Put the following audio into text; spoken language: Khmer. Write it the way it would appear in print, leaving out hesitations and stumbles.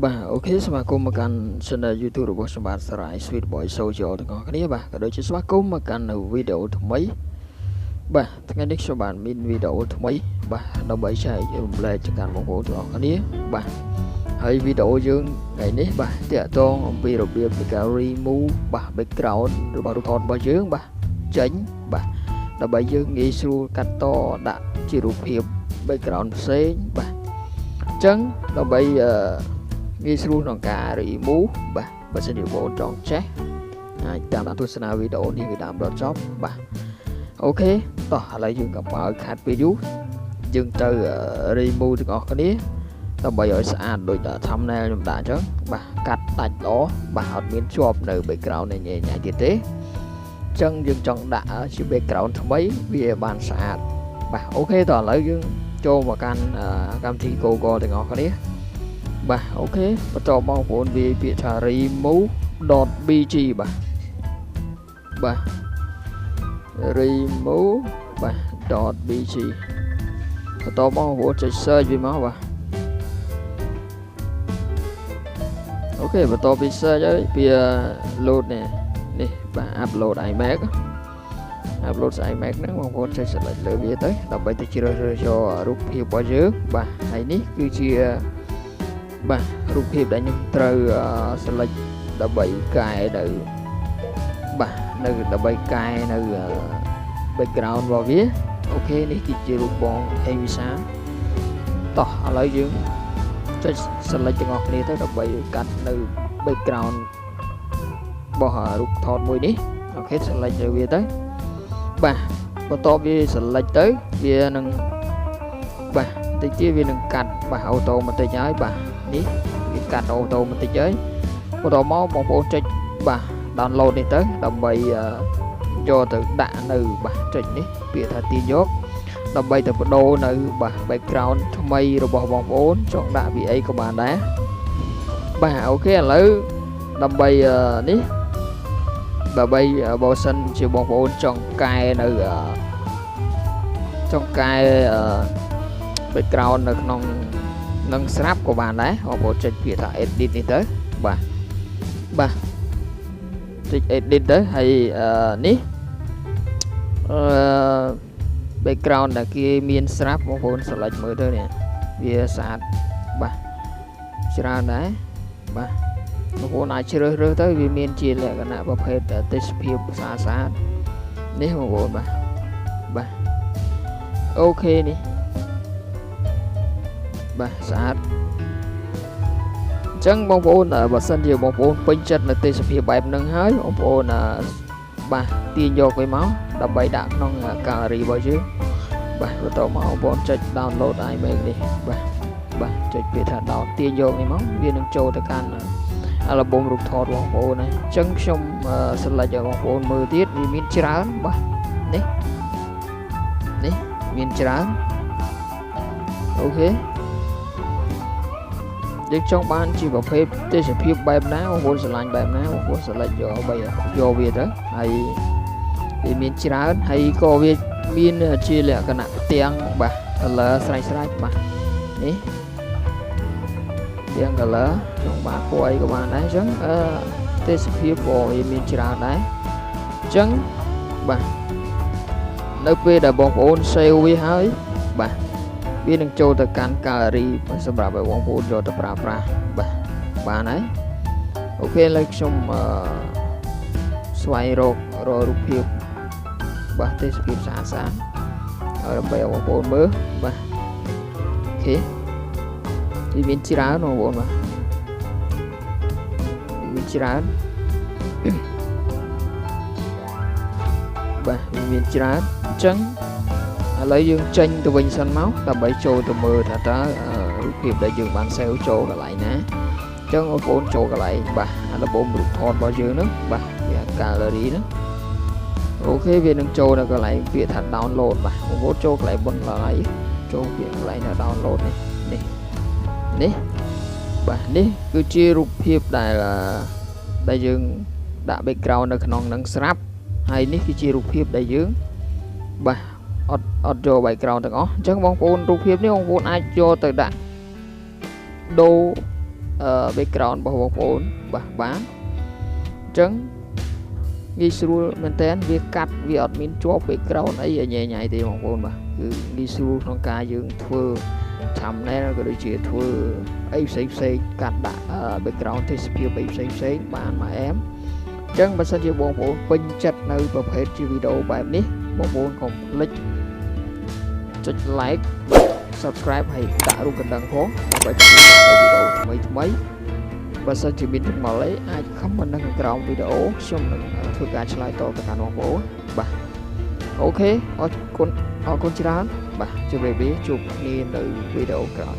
បាទអូខេស្វាគមន៍មកកាន់ channel YouTube របស់សម្បត្តិ SARAY SWEETBOYZOGIO ទាំងអស់គ្នាបាទក៏ដូចជាស្វាគមន៍មកកាន់នៅវីដេអូថ្មីបាទថ្ងៃនេះខ្ញុំបានមានវីដេអូថ្មីបាទដើម្បីចែករំលែកទៅកាន់បងប្អូនទាំងអស់គ្នាបាទហើយវីដេអូយើងថ្ងៃនេះបាទតាក់ទងអំពីរបៀបនៃការ remove បាទ background របស់រូបថតរបស់យើងបាទចេញបាទដើម្បីយើងងាយស្រួលកាត់តដាក់ជារូបភាព background ផ្សេងបាទអញ្ចឹងដើម្បីងាយស្រួលក្នុងការ remove បាទបើសិនជាបងប្អូនចង់ចេះអាចតាមដានទស្សនាវីដេអូនេះពីដើមដល់ចប់បាទអូខេតោះឥឡូវយើងក៏បើខាត់ពេលយូរយើងទៅ remove ទាំងអស់គ្នាដើម្បីឲ្យស្អាតដូច thumbnail ខ្ញុំដាក់អញ្ចឹងបាទកាត់ដាច់ល្អបាទអត់មានជាប់នៅ background ញ៉ៃទៀតទេអញ្ចឹងយើងចង់ដាក់ជា background ថ្មីវាបានស្អាតបាទអូខេតោះឥឡូវយើងចូលមកកាន់កម្មវិធី Google ទាំងអស់គ្នាបាទអូខេបន្តបងប្អូនវាពាក្យថា remove.bg បាទ remove បាទ .bg បន្តបងប្អូនចុច search វាមកបាទអូខេបន្តពី search ហើយវា load នេះបាទ upload iMac ហ្នឹងបងប្អូនចុច select លើវាទៅដើម្បីទៅជ្រើសរើសយករូបភាពរបស់យើងបាទហើយនេះគឺជាបាទរូបភាពដែលខ្ញុំត្រូវ select ដើម្បីកែនៅបាទនៅដើម្បីកែនៅ background របស់វាអូខេនេះគឺជារូបបងហេងវិសាតោះឥឡូវយើងចុច select ទាំងអស់គ្នាទៅដើម្បីកាត់នៅ background របស់រូបថតមួយនេះអូខេ select លើវាទៅបាទបន្ទាប់វា select ទៅវានឹងបាទតិចទៀតវានឹងកាត់បាទ automatic ហើយបាទនេះវាកាត់អូតូម៉ាទិកហើយបន្តមកបងប្អូនចុចបាទ download នេះទៅដើម្បីយកទៅដាក់នៅបាទចុចនេះពាក្យថាទាញយកដើម្បីទៅបដូរនៅបាទ background ថ្មីរបស់បងប្អូនចង់ដាក់វាអីក៏បានដែរបាទអូខេឥឡូវដើម្បីនេះដើម្បីបើសិនជាបងប្អូនចង់កែនៅចង់កែbackground នៅក្នុងនឹងស្រាប់ក៏បានដែរបងប្អូនចុចពាក្យថា edit នេះទៅបាទចុច edit ទៅហើយនេះ background ដែលគេមានស្រាប់បងប្អូន select មើលទៅនេះវាស្អាតបាទច្រើនដែរបាទបងប្អូនអាចជ្រើសរើសទៅវាមានជាលក្ខណៈប្រភេទទេសភាពស្អាតនេះបងប្អូនបាទអូខេនេះបាទស្អាតអញ្ចឹងបងប្អូនបើសិនជាបងប្អូនពេញចិត្តនៅទេសភាពបែបហ្នឹងហើយបងប្អូនបាទទាញយកវាមកដើម្បីដាក់ក្នុង gallery របស់យើងបាទបន្តមកបងប្អូនចុច download iMac នេះបាទចុចពាក្យថា download ទាញយកនេះមកវានឹងចូលទៅកាន់អាល់ប៊ុមរូបថតបងប្អូនហើយអញ្ចឹងខ្ញុំ select ឲ្យបងប្អូនមើលទៀតវាមានច្រើនបាទនេះមានច្រើនអូខេយើងចង់បានជាប្រភេទទេសភាពបែបណាបងប្អូនស្រឡាញ់បែបណាបងប្អូន select យកបីយកវាទៅហើយវាមានច្រើនហើយក៏វាមានជាលក្ខណៈផ្ទាំងបាទ color ស្រេចបាទនេះផ្ទាំង color ចង់បានពណ៌អីក៏បានដែរអញ្ចឹងទេសភាពក៏វាមានច្រើនដែរអញ្ចឹងបាទនៅពេលដែលបងប្អូន save វាហើយបាទវានឹងចូលទៅកាន់ gallery សម្រាប់ឲ្យបងប្អូនយកទៅប្រើប្រាស់បាទបានហើយអូខេឥឡូវខ្ញុំស្វែងរករូបភាពបាទទេសភាពស្អាតហើយដើម្បីឲ្យបងប្អូនមើលបាទអូខេវាមានច្រើនបងប្អូនបាទមានច្រើនបាទមានច្រើនអញ្ចឹងឥឡូវយើងចេញទៅវិញសិនមកដើម្បីចូលទៅមើលថាតើរូបភាពដែលយើងបាន save ចូលកន្លែងណាអញ្ចឹងបងប្អូនចូលកន្លែងបាទអាល់ប៊ុមរូបថតរបស់យើងហ្នឹងបាទវា gallery ហ្នឹងអូខេវានឹងចូលនៅកន្លែងពាក្យថា download បាទបងប្អូនចូលកន្លែងបនកន្លែងចូលពាក្យកន្លែងថា download នេះបាទនេះគឺជារូបភាពដែលយើងដាក់ background នៅក្នុងហ្នឹងស្រាប់ហើយនេះគឺជារូបភាពដែលយើងបាទអត់យក background ទាំងអស់អញ្ចឹងបងប្អូនរូបភាពនេះបងប្អូនអាចយកទៅដាក់ដូរ background របស់បងប្អូនបាទបានចឹងងាយស្រួលមែនតើវាកាត់វាអត់មានជាប់ background អីញ៉ៃញ៉ៃទេបងប្អូនបាទគឺងាយស្រួលក្នុងការយើងធ្វើ thumbnail ក៏ដូចជាធ្វើអីផ្សេងកាត់ដាក់ background ទេសភាពអីផ្សេងបានមកអែមចឹងបើសិនជាបងប្អូនពេញចិត្តនៅប្រភេទជាវីដេអូបែបនេះបងប្អូនកុំភ្លេចចុច like subscribe ហើយដាក់រូបកណ្ដឹងផងដើម្បីទទួលបានវីដេអូថ្មីបើសិនជាមានចម្ងល់អីអាច comment នៅក្រោមវីដេអូខ្ញុំនឹងធ្វើការឆ្លើយតបទៅកាន់បងប្អូនបាទអូខេអរគុណច្រើនបាទជម្រាបលាជួបគ្នានៅវីដេអូក្រោយ